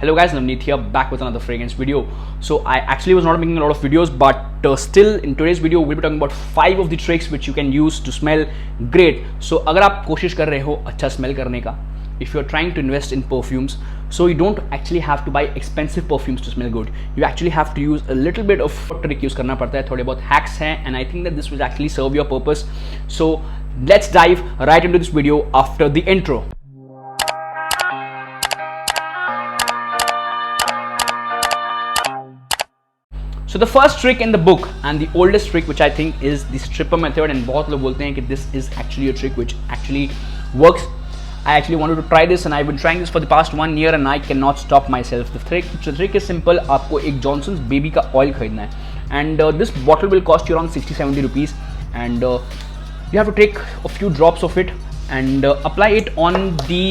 Hello guys, Navneet here, back with another fragrance video. So I actually was not making a lot of videos, but still in today's video we'll be talking about 5 of the tricks which you can use to smell great. So अगर आप कोशिश कर रहे हो अच्छा smell करने का, if you're trying to invest in perfumes, so you don't actually have to buy expensive perfumes to smell good. You actually have to use a little bit of trick use करना पड़ता है, थोड़े बहुत hacks हैं, and I think that this will actually serve your purpose. So let's dive right into this video after the intro. So the first trick in the book and the oldest trick which I think is the stripper method, and बहुत लोग बोलते हैं कि this is actually a trick which actually works. I actually wanted to try this and I've been trying this for the past 1 year and I cannot stop myself. The trick is simple. आपको एक Johnson's baby का oil खरीदना है and this bottle will cost you around 60-70 rupees and you have to take a few drops of it and apply it on the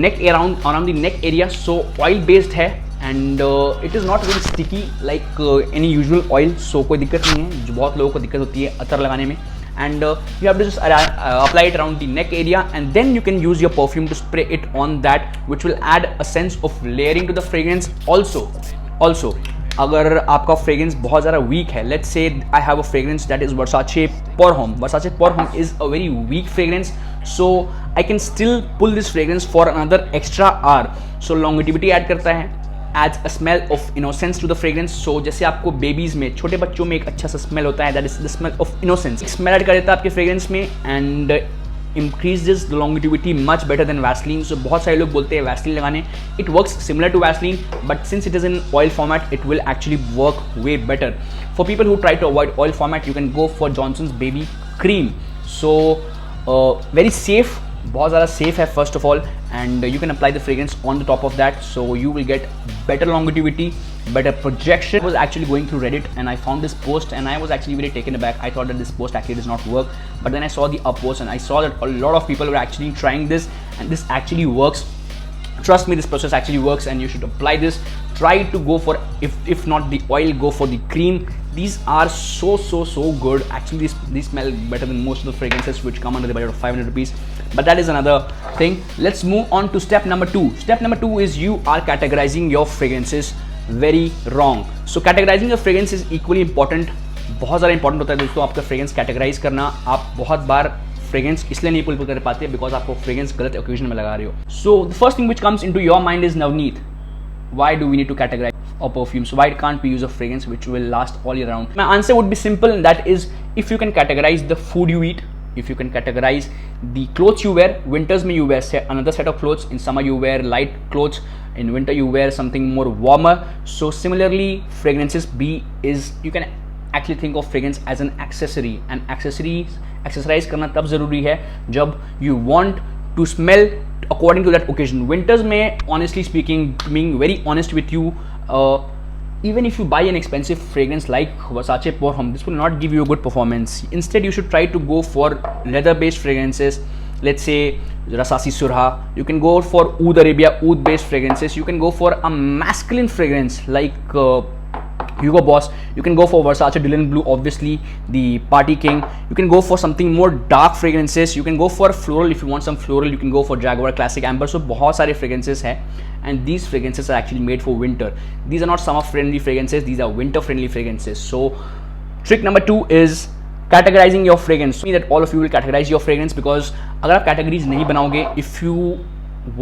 neck around the neck area. So oil based है and it is not very sticky like any usual oil, so कोई दिक्कत नहीं है जो बहुत लोगों को दिक्कत होती है अतर लगाने में. And you have to just apply it around the neck area and then you can use your perfume to spray it on that, which will add a sense of layering to the fragrance. Also अगर आपका fragrance बहुत ज़्यादा weak है, let's say I have a fragrance that is Versace Parfum is a very weak fragrance, so I can still pull this fragrance for another extra hour. So longevity add करता है, adds a smell of innocence to the fragrance. So जैसे आपको babies में, छोटे बच्चों में एक अच्छा सा स्मेल होता है, that is the smell of innocence. एक स्मेल ऐड कर देता है आपके फ्रेग्रेंस में and increases the longevity much better than Vaseline. So बहुत सारे लोग बोलते हैं Vaseline लगाने, it works similar to Vaseline, but since it is in oil format, it will actually work way better. For people who try to avoid oil format, you can go for Johnson's Baby Cream. So very safe, बहुत ज़्यादा safe है first of all, and you can apply the fragrance on the top of that, so you will get better longevity, better projection. I was actually going through Reddit and I found this post and I was actually very taken aback. I thought that this post actually does not work, but then I saw the post and I saw that a lot of people were actually trying this and this actually works. Trust me, this process actually works and you should apply this. Try to go for, if not the oil, go for the cream. These are so good. Actually these smell better than most of the fragrances which come under the budget of 500 rupees, but that is another thing. Let's move on to step number 2. Step number 2 is you are categorizing your fragrances very wrong. So categorizing your fragrance is equally important. बहुत ज़्यादा important होता है दोस्तों आपका fragrance categorise करना. आप बहुत बार fragrance इसलिए नहीं पुल कर पाते बिकॉज आपको फ्रेग्रेंस गलत ओकेजन में लगा रहे हो. So the first thing which comes into your mind is Navneet, why do we need to categorize our perfume? So why can't we use a fragrance which will last all year round? My answer would be simple, and that is if you can categorize the food you eat, if you can categorize the clothes you wear. Winters mein you wear another set of clothes, in summer you wear light clothes, in winter you wear something more warmer. So similarly fragrances you can actually think of fragrance as an accessory, and accessorize करना तब ज़रूरी है जब you want to smell according to that occasion. Winters में, honestly speaking, being very honest with you, even if you buy an expensive fragrance like Versace Parfum, this will not give you a good performance. Instead you should try to go for leather based fragrances. Let's say Rasasi Surha. You can go for Oud Arabia, oud based fragrances. You can go for a masculine fragrance like Hugo Boss. You can go for Versace Dylan Blue, obviously the party king. You can go for something more dark fragrances. You can go for floral if you want some floral. You can go for Jaguar Classic Amber. So बहुत सारे fragrances हैं and these fragrances are actually made for winter. These are not summer friendly fragrances, these are winter friendly fragrances. So trick number 2 is categorizing your fragrance. So that all of you will categorize your fragrance, because अगर आप categories नहीं बनाओगे, if you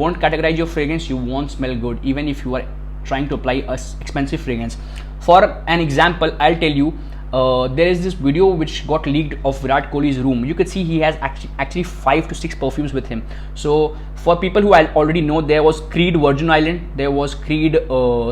won't categorize your fragrance, you won't smell good even if you are trying to apply a expensive fragrance. For an example, I'll tell you, there is this video which got leaked of Virat Kohli's room. You could see he has actually 5 to 6 perfumes with him. So for people who already know, there was Creed Virgin Island, there was Creed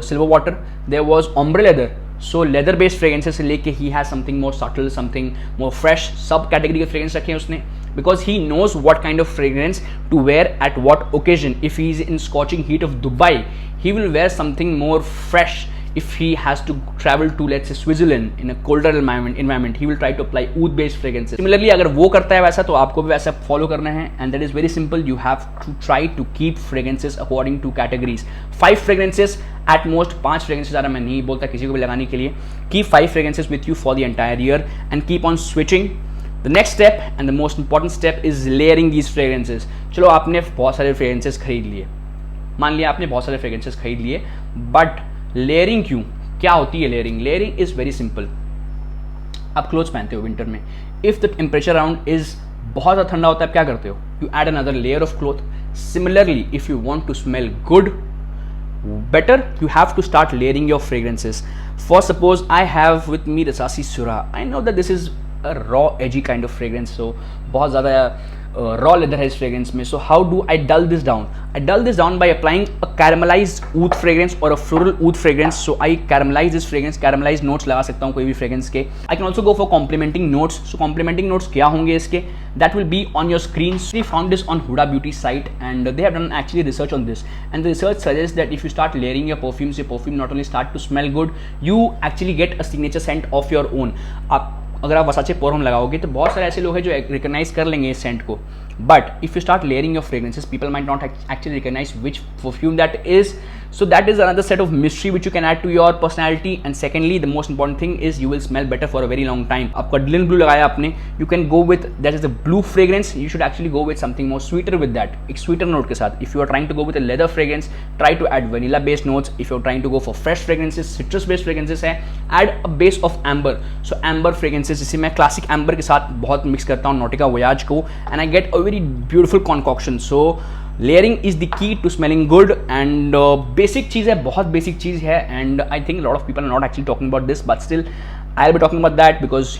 Silver Water, there was Ombre Leather. So leather based fragrances से लेके he has something more subtle, something more fresh, सब category के fragrance रखे हैं उसने, because he knows what kind of fragrance to wear at what occasion. If he is in scorching heat of Dubai, he will wear something more fresh. If he has to travel to, let's say, Switzerland in a colder environment, he will try to apply oud based fragrances. Similarly, अगर वो करता है वैसा तो आपको भी वैसा follow करना है, and that is very simple. You have to try to keep fragrances according to categories. 5 fragrances at most, 5 fragrances ज़्यादा मैं नहीं बोलता किसी को भी लगाने के लिए. Keep 5 fragrances with you for the entire year and keep on switching. The next step and the most important step is layering these fragrances. चलो आपने बहुत सारे fragrances खरीद लिए, मान लिया आपने बहुत सारे फ्रेग्रेंसेस खरीद लिए, बट लेयरिंग क्यों, क्या होती है layering? Layering is very simple. आप क्लोथ्स पहनते हो विंटर में, if the temperature around is बहुत ज़्यादा ठंडा होता है, क्या करते हो? You add another layer of cloth. Similarly if you want to smell good better, you have to start layering your fragrances. For suppose I have with me the Sasi Sura. I know that this is a raw edgy kind of fragrance, so बहुत ज़्यादा raw leather है इस fragrance में. So how do I dull this down? I dull this down by applying a caramelized oud fragrance or a floral oud fragrance. So I caramelize this fragrance, caramelized notes लगा सकता हूँ कोई भी fragrance के. I can also go for complementing notes. So complementing notes क्या होंगे इसके? That will be on your screen. So we found this on Huda Beauty site, and they have done actually research on this. And the research suggests that if you start layering your perfume not only start to smell good, you actually get a signature scent of your own. अगर आप वसाचे perfume लगाओगे तो बहुत सारे ऐसे लोग हैं जो रिकॉग्नाइज कर लेंगे इस सेंट को, but if you start layering your fragrances people might not actually recognise which perfume that is. So that is another set of mystery which you can add to your personality. And secondly, the most important thing is you will smell better for a very long time. आपका Dylan Blue लगाया आपने, you can go with, that is the blue fragrance, you should actually go with something more sweeter with that, एक sweeter note के साथ. If you are trying to go with a leather fragrance, try to add vanilla based notes. If you are trying to go for fresh fragrances, citrus based fragrances है, add a base of amber. So amber fragrances, इसे मैं classic amber के साथ बहुत mix करता हूँ Nautica Voyage को, and I get a very beautiful concoction. So layering is the key to smelling good, and basic चीज़ है, बहुत basic चीज़ है, and I think a lot of people are not actually talking about this, but still I'll be talking about that because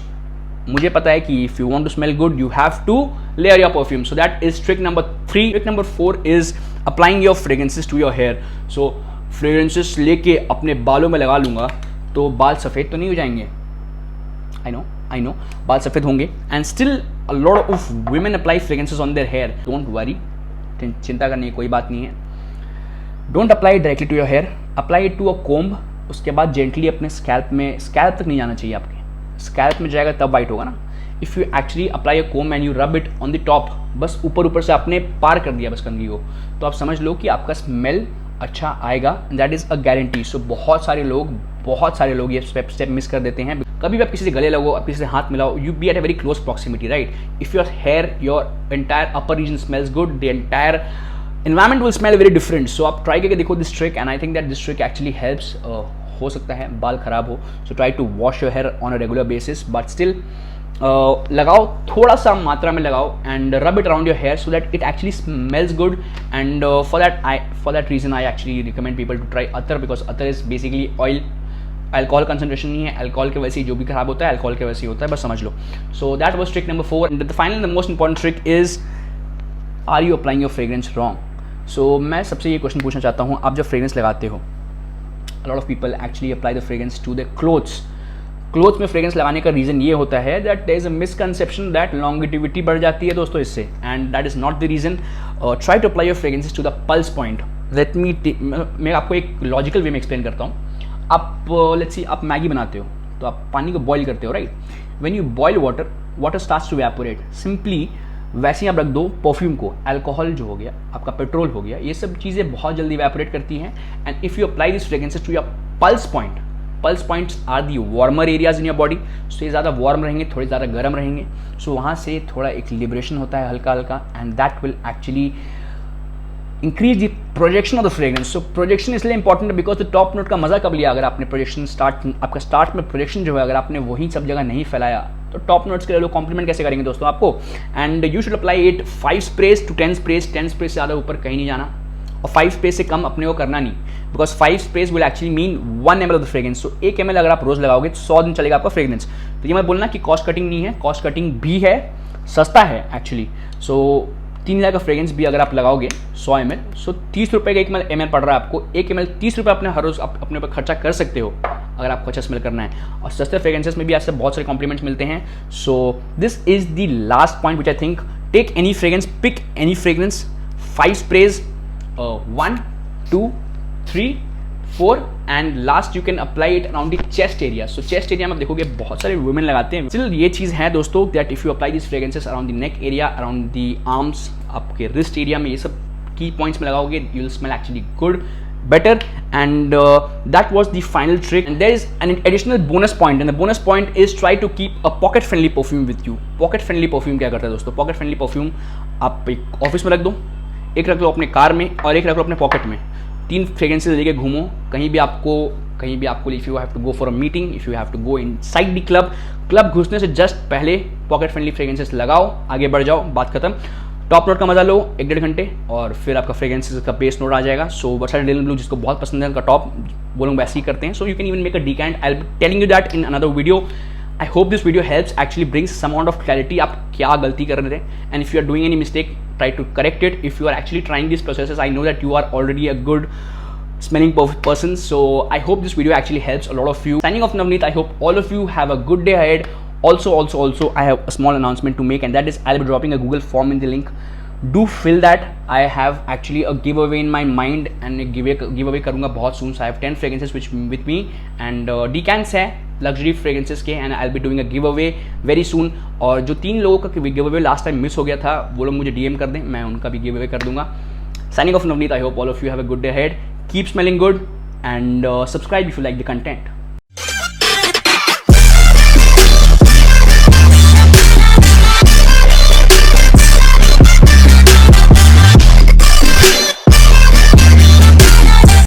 मुझे पता है कि if you want to smell good you have to layer your perfume. So that is trick number 3. Trick number 4 is applying your fragrances to your hair. So fragrances लेके अपने बालों में लगा लूँगा तो बाल सफ़ेद तो नहीं हो जाएंगे. I know बाल सफ़ेद होंगे, and still a lot of women apply fragrances on their hair. Don't worry, चिंता करने की कोई बात नहीं है. Don't apply directly to your hair, apply it to a comb. उसके बाद जेंटली अपने स्कैल्प में, स्कैल्प तक नहीं जाना चाहिए आपके, स्कैल्प में जाएगा तब वाइट होगा ना. If you actually apply a comb and you rub it on the top, बस ऊपर से आपने पार कर दिया बस कंघी को, तो आप समझ लो कि आपका स्मेल अच्छा आएगा. That is a guarantee. So बहुत सारे लोग ये स्टेप मिस कर देते हैं. कभी भी आप किसी से गले लगो, आप किसी से हाथ मिलाओ, you be at a very close proximity, right? If your hair, your entire upper region smells good, the entire environment will smell very different. So आप ट्राई करके देखो this trick, and I think that this trick actually helps. हो सकता है बाल खराब हो, so try to wash your hair on a regular basis, but still लगाओ, थोड़ा सा मात्रा में लगाओ, and rub it around your hair so that it actually smells good. And for that reason I actually recommend people to try attar, because attar is basically oil. Alcohol concentration नहीं है, alcohol के वजह से जो भी खराब होता है अल्कोहल के वजह से होता है, बस समझ लो. So that was trick number 4. And the final the most important trick is, are you applying your fragrance wrong? So मैं सबसे ये क्वेश्चन पूछना चाहता हूँ, आप जब फ्रेग्रेंस लगाते हो, a lot of people actually apply the fragrance to their clothes. Clothes में फ्रेग्रेंस लगाने का रीज़न ये होता है that there is a misconception that longevity बढ़ जाती है दोस्तों इससे, and that is not the reason. Try to apply your fragrances to the pulse point. Let me, मैं आपको एक लॉजिकल वे में एक्सप्लेन करता हूँ. आप लेट्स सी, आप मैगी बनाते हो तो आप पानी को बॉईल करते हो, right? When you boil water starts to evaporate. Simply वैसे ही आप रख दो परफ्यूम को, अल्कोहल जो हो गया, आपका पेट्रोल हो गया, ये सब चीज़ें बहुत जल्दी इवैपोरेट करती हैं. And if you apply this fragrances to your pulse points are the warmer areas in your body. So ये ज़्यादा वार्म रहेंगे, थोड़े ज़्यादा गर्म रहेंगे, सो वहाँ से थोड़ा एक लिबरेशन होता है हल्का हल्का, and that will actually increase the projection of the fragrance. So projection इसलिए इंपॉर्टेंट है बिकॉज द टॉप नोट का मजा कब लिया, अगर आपने प्रोजेक्शन आपका स्टार्ट में प्रोजेक्शन जो है अगर आपने वही सब जगह नहीं फैलाया तो टॉप नोट्स के लिए लोग कॉम्प्लीमेंट कैसे करेंगे दोस्तों आपको. And you should apply it 5 sprays to 10 sprays. 10 sprays से ज़्यादा ऊपर कहीं नहीं जाना, और 5 स्प्रेज से कम अपने को करना नहीं, because 5 sprays will actually mean 1 ml of the fragrance. So 1 ml अगर आप रोज लगाओगे तो 100 दिन चलेगा आपका फ्रेग्रेंस. तो ये मैं बोलना कि कॉस्ट कटिंग नहीं है, कॉस्ट कटिंग भी है, सस्ता है एक्चुअली. सो 3,000 का फ्रेग्रेंस भी अगर आप लगाओगे 100 ml, सो 30 रुपये का 1 ml पड़ रहा है आपको. 1 ml 30 रुपये अपने हर रोज़ अपने ऊपर खर्चा कर सकते हो अगर आपको अच्छा स्मेल करना है. और सस्ते फ्रेग्रेंसेस में भी ऐसे बहुत सारे कॉम्प्लीमेंट्स मिलते हैं. So this is the last point which I think. Take any fragrance, pick any fragrance, 5 sprays, 1 2 3 4, and last you can apply it around the chest area. So chest area में आप देखोगे बहुत सारे वुमेन लगाते हैं. Still ये चीज़ है दोस्तों that if you apply this fragrances around the neck area, around the arms, आपके रिस्ट एरिया में, ये सब की पॉइंट्स में लगाओगे, you will smell actually good, better. And that was the final trick. And there is an additional bonus point, and the bonus point is try to keep a pocket friendly perfume with you. Pocket friendly perfume क्या करता है दोस्तों? Pocket friendly perfume आप एक office में रख दो, एक रख लो अपने कार में और एक रख लो अपने पॉकेट में। 3 फ्रेग्रेंसेज लेके घूमो कहीं भी आपको if you have to go for a meeting, if you have to go inside the club घुसने से जस्ट पहले पॉकेट फ्रेंडली फ्रेग्रेंसेस लगाओ, आगे बढ़ जाओ, बात खत्म। टॉप नोट का मजा लो 1-1.5 घंटे और फिर आपका फ्रेग्रेंसेस का बेस नोट आ जाएगा। सो वर्साटाइल डेनिम ब्लू जिसको बहुत पसंद है उनका टॉप वो लोग वैसे ही करते हैं। So you can even make a decant, I'll be telling you that in another video. I hope this video helps, actually brings some amount of clarity आप क्या गलती कर रहे थे, and if you are doing any mistake try to correct it. If you are actually trying this process, I know that you are already a good smelling person. So I hope this video actually helps a lot of you. Signing off, Navneet. I hope all of you have a good day ahead. Also I have a small announcement to make, and that is I'll be dropping a Google form in the link. Do fill that. I have actually a giveaway in my mind, and giveaway करूँगा बहुत soon. So I have 10 fragrances which with me, and decants है luxury fragrances के, and I'll be doing a giveaway very soon. और जो 3 लोगों का giveaway last time miss हो गया था वो लोग मुझे DM कर दें, मैं उनका भी giveaway कर दूंगा. Signing off, Navneet. I hope all of you have a good day ahead. Keep smelling good and subscribe if you like the content.